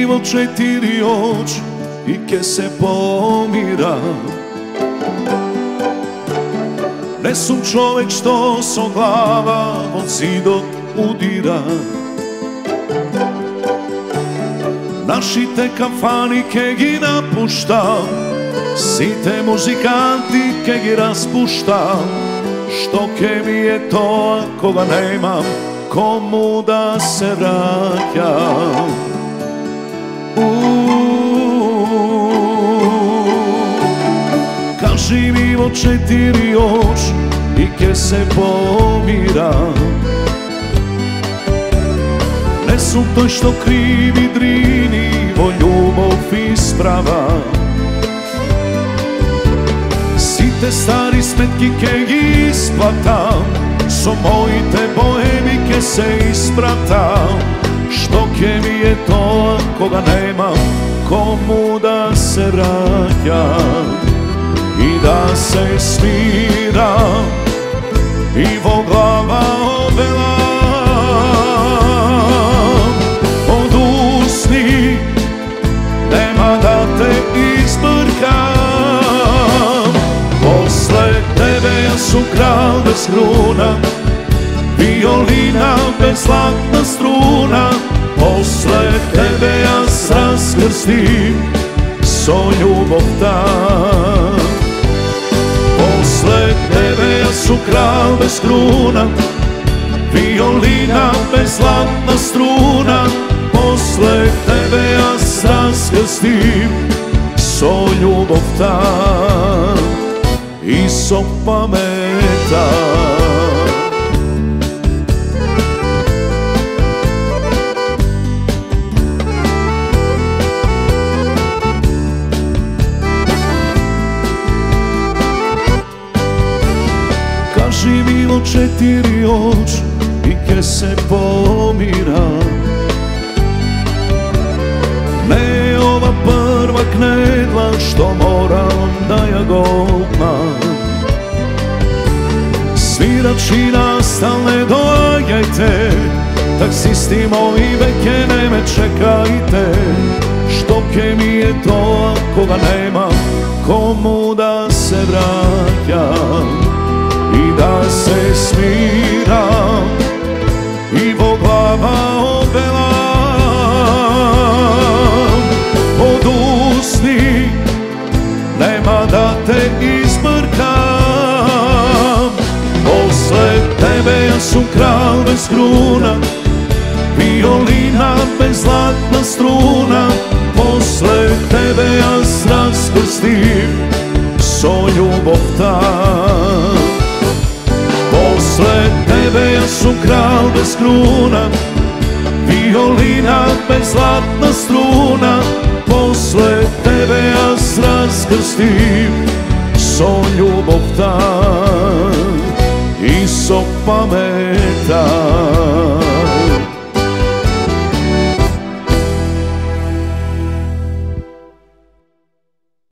život četiri oči i ke se pomira. Ne sum čovek što so glava od zidot udira. Naši te kafani ke gi napušta, si te muzikanti ke gi raspušta. Što ke mi je to ako ga nemam komu da se vraćam. Kaži mi o četiri oči i ke se pomira. Ne su to što krivi drini vo ljubov isprava. Te stari smetki ke gi isplatam, so moji te bohemi ke se ispratam. Što ke mi je to ako ga nemam komu da se vraćam i da se smiram i vo glava obelam. Od usni nema da te izbrkam. Posle tebe ja su kralj bez kruna, violina bez zlatna struna. Posle tebe ja raskrstim so ljubov tam. Posle tebe ja su kralj bez kruna, violina bez zlatna struna. Posle tebe ja raskrstim so ljubov tam i so pameta. Kaži mi o četiri oči i ke se pomira. Ne ova prva knedla što moram da ja gopam. Svirači nastalne dođajte, taksisti moji veke ne me čekajte. Što ke mi je to ako ga nemam komu da se vraćam i da se smiram i vo glava obelam. Od usni nema da te izbrkam. Posle tebe ja su kralj bez kruna, violina bez zlatna struna. Posle tebe ja raskrstim so ljubov tam. Posle tebe ja su kralj bez kruna, violina bez zlatna struna. Posle tebe ja raskrstim so ljubov tam i so pameta.